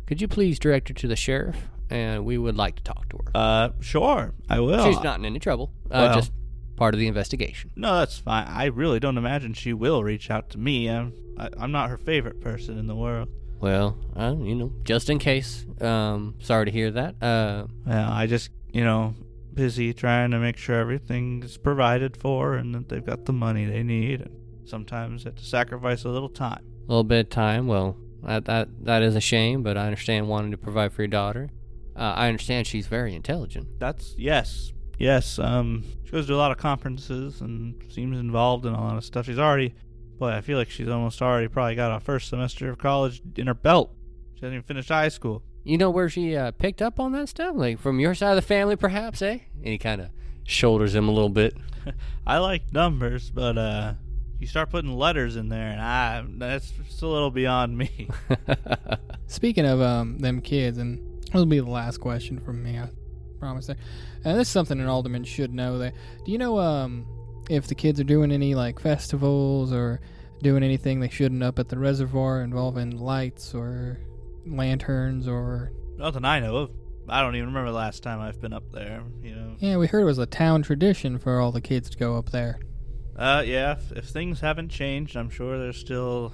could you please direct her to the sheriff? And we would like to talk to her. Sure, I will. She's not in any trouble. Just part of the investigation. No, that's fine. I really don't imagine she will reach out to me. I'm not her favorite person in the world. Well, just in case. Sorry to hear that. Well, I just, busy trying to make sure everything's provided for and that they've got the money they need. And sometimes have to sacrifice a little time. A little bit of time. Well, that is a shame, but I understand wanting to provide for your daughter. I understand she's very intelligent. Yes. She goes to a lot of conferences and seems involved in a lot of stuff. I feel like she's almost already probably got a first semester of college in her belt. She hasn't even finished high school. You know where she picked up on that stuff? Like from your side of the family, perhaps, eh? And he kind of shoulders him a little bit. I like numbers, but you start putting letters in there, and that's just a little beyond me. Speaking of them kids, and this will be the last question from me, I promise there. And this is something an alderman should know. Do you know if the kids are doing any like festivals or doing anything they shouldn't up at the reservoir involving lights or lanterns or? Nothing I know of. I don't even remember the last time I've been up there. Yeah, we heard it was a town tradition for all the kids to go up there. Yeah. If things haven't changed, I'm sure they're still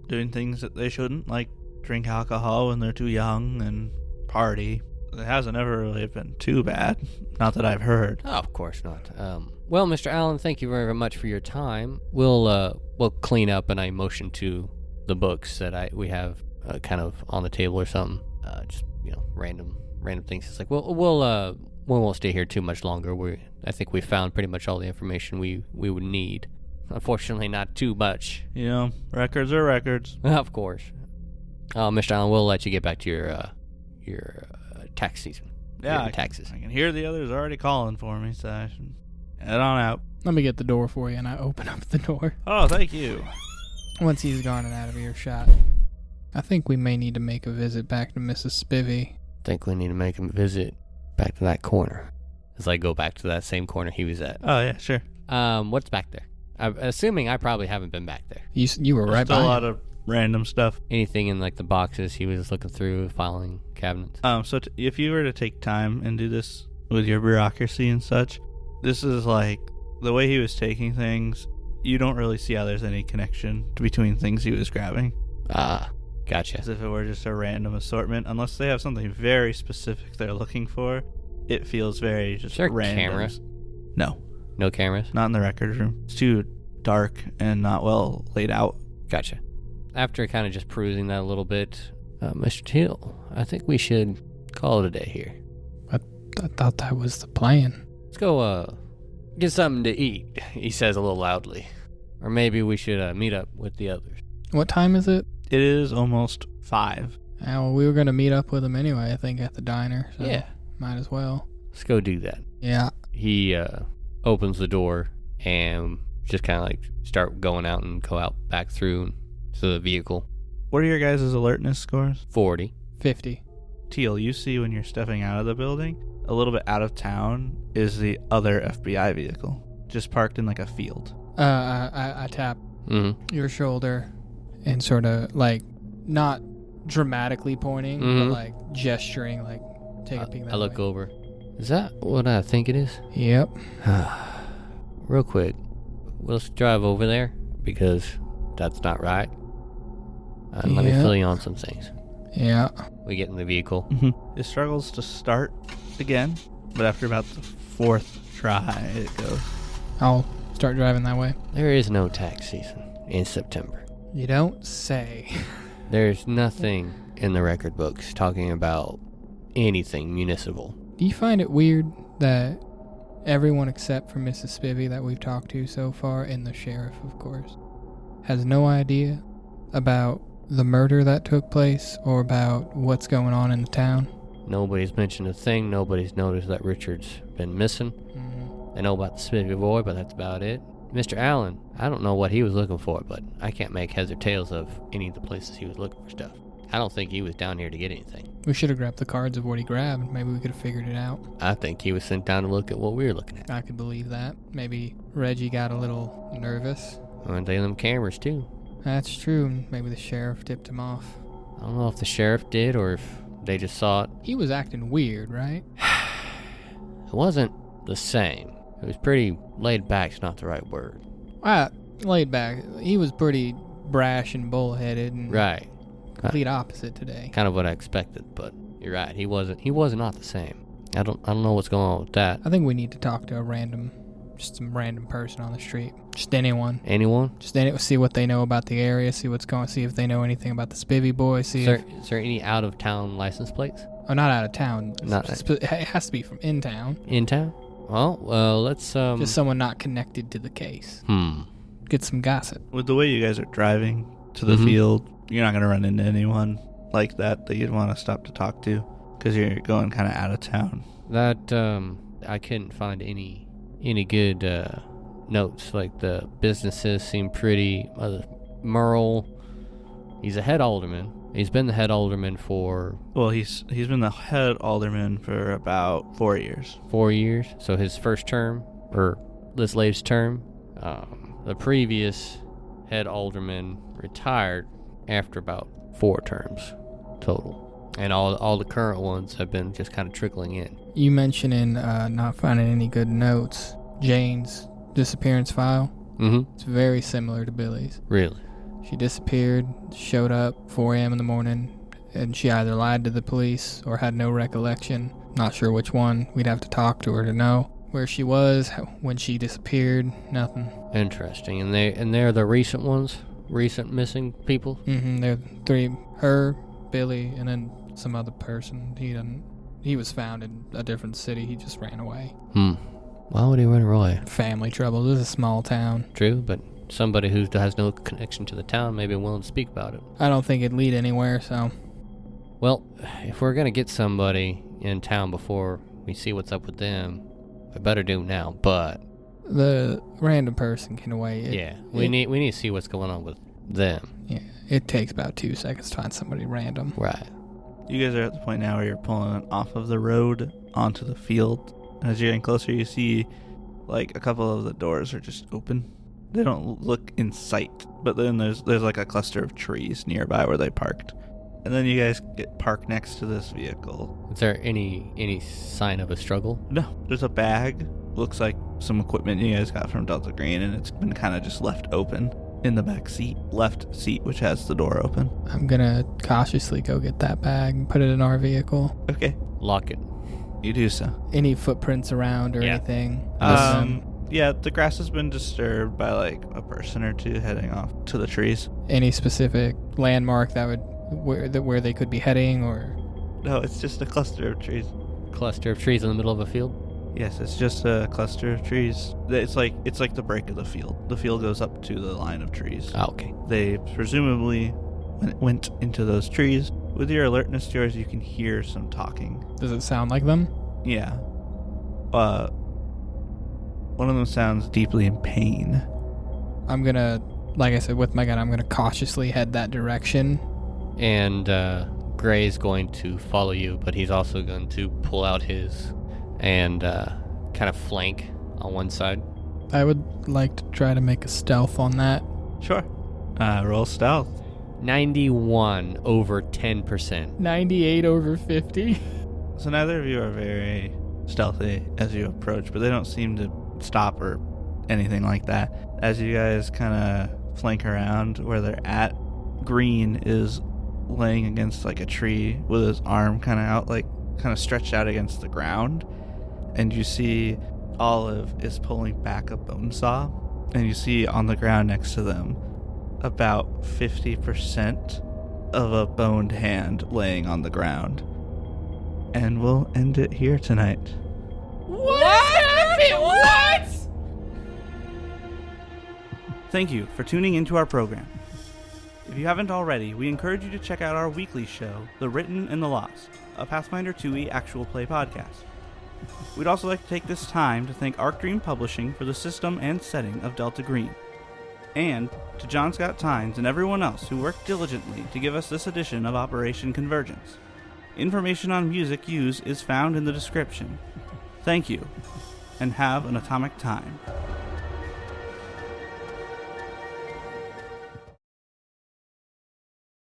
doing things that they shouldn't, like drink alcohol when they're too young and party. It hasn't ever really been too bad. Not that I've heard. Oh, of course not. Well, Mr. Allen, thank you very, very much for your time. We'll clean up, and I motion to the books that we have kind of on the table or something. Just random things. It's like we won't stay here too much longer. I think we found pretty much all the information we would need. Unfortunately, not too much. Records are records. Of course. Oh, Mr. Allen, we'll let you get back to your tax season. Yeah, Your taxes. I can hear the others already calling for me, so I should head on out. Let me get the door for you, and I open up the door. Oh, thank you. Once he's gone and out of earshot. I think we may need to make a visit back to Mrs. Spivey. Think we need to make him visit back to that corner. As I go back to that same corner he was at. Oh, yeah, sure. What's back there? I'm assuming I probably haven't been back there. You were right Still by a him. lot of random stuff. Anything in like the boxes he was looking through, filing cabinets? So if you were to take time and do this with your bureaucracy and such, this is like the way he was taking things. You don't really see how there's any connection between things he was grabbing. Ah, gotcha. As if it were just a random assortment, unless they have something very specific they're looking for. It feels very just Is there random. cameras? No, No cameras? not in the record room. It's too dark and not well laid out. Gotcha. After kind of just perusing that a little bit, Mr. Teal, I think we should call it a day here. I thought that was the plan. Let's go, get something to eat, he says a little loudly. Or maybe we should meet up with the others. What time is it? It is almost 5. Well, we were going to meet up with him anyway, I think, at the diner. So Yeah. might as well. Let's go do that. Yeah. He opens the door and just kind of like start going out and go out back through to the vehicle. What are your guys' alertness scores? 40. 50. Teal, you see when you're stepping out of the building, a little bit out of town is the other FBI vehicle, just parked in like a field. I tap Mm-hmm. your shoulder and sort of like not dramatically pointing, Mhm. but like gesturing, like take a peek that I look way. over. Is that what I think it is? Yep. Real quick, let's drive over there because that's not right. And let me Yeah. fill you on some things. Yeah. We get in the vehicle. It struggles to start again, but after about the 4th try, it goes. I'll start driving that way. There is no tax season in September. You don't say. There's nothing in the record books talking about anything municipal. Do you find it weird that everyone except for Mrs. Spivey that we've talked to so far, and the sheriff, of course, has no idea about the murder that took place or about what's going on in the town? Nobody's mentioned a thing. Nobody's noticed that Richard's been missing. They know about the Spivey boy, but that's about it. Mr. Allen, I don't know what he was looking for, but I can't make heads or tails of any of the places he was looking for stuff. I don't think he was down here to get anything. We should have grabbed the cards of what he grabbed. Maybe we could have figured it out. I think he was sent down to look at what we were looking at. I could believe that. Maybe Reggie got a little nervous. And they them cameras, too. That's true. Maybe the sheriff tipped him off. I don't know if the sheriff did or if they just saw it. He was acting weird, right? It wasn't the same. It was pretty laid back's not the right word. Laid back. He was pretty brash and bullheaded and Right. complete opposite today. Kind of what I expected, but you're right. He was not the same. I don't know what's going on with that. I think we need to talk to some random person on the street. Just anyone. Anyone? See what they know about the area, see if they know anything about the Spivey boy, Is there any out of town license plates? Oh, not out of town. Not- It has to be from in town. In town? Well, let's Just someone not connected to the case. Get some gossip. With the way you guys are driving to the Mhm. field, you're not going to run into anyone like that you'd want to stop to talk to because you're going kind of out of town. That I couldn't find any good notes. Like the businesses seem pretty. Merle, he's a head alderman. He's been the head alderman for Well, he's been the head alderman for about 4 years. 4 years. So his first term, or this latest term, the previous head alderman retired after about 4 terms total. And all the current ones have been just kind of trickling in. You mentioning not finding any good notes. Jane's disappearance file. Mm-hmm. It's very similar to Billy's. Really? She disappeared, showed up 4 a.m. in the morning, and she either lied to the police or had no recollection. Not sure which one. We'd have to talk to her to know where she was when she disappeared. Nothing. Interesting. And they're the recent ones? Recent missing people? They're 3. Her, Billy, and then some other person. He was found in a different city. He just ran away. Why would he run away? Family troubles. This is a small town. True, but somebody who has no connection to the town may be willing to speak about it. I don't think it'd lead anywhere, so... Well, if we're going to get somebody in town before we see what's up with them, we better do now, but... The random person can wait. We need to see what's going on with them. Yeah, it takes about 2 seconds to find somebody random. Right. You guys are at the point now where you're pulling off of the road onto the field. As you're getting closer, you see like a couple of the doors are just open. They don't look in sight, but then there's like a cluster of trees nearby where they parked. And then you guys get parked next to this vehicle. Is there any sign of a struggle? No, there's a bag. Looks like some equipment you guys got from Delta Green, and it's been kind of just left open in the back seat, left seat, which has the door open. I'm gonna cautiously go get that bag and put it in our vehicle. Okay. Lock it. You do so. Any footprints around or anything? Yeah, the grass has been disturbed by like a person or two heading off to the trees. Any specific landmark that would where they could be heading, or? No, it's just a cluster of trees. Cluster of trees in the middle of a field? Yes, it's just a cluster of trees. It's like the break of the field. The field goes up to the line of trees. Ah, okay. They presumably went into those trees. With your alertness, George, you can hear some talking. Does it sound like them? Yeah. One of them sounds deeply in pain. I'm gonna, like I said, with my gun, I'm gonna cautiously head that direction. And Gray's going to follow you, but he's also going to pull out his and kind of flank on one side. I would like to try to make a stealth on that. Sure. Roll stealth. 91 over 10%. 98 over 50. So neither of you are very stealthy as you approach, but they don't seem to stop or anything like that. As you guys kind of flank around where they're at, Green is laying against like a tree with his arm kind of stretched out against the ground, and you see Olive is pulling back a bone saw, and you see on the ground next to them about 50% of a boned hand laying on the ground. And we'll end it here tonight. What? Thank you for tuning into our program. If you haven't already, we encourage you to check out our weekly show, The Written and the Lost, a Pathfinder 2e actual play podcast. We'd also like to take this time to thank Arc Dream Publishing for the system and setting of Delta Green, and to John Scott Tynes and everyone else who worked diligently to give us this edition of Operation Convergence. Information on music used is found in the description. Thank you, and have an atomic time.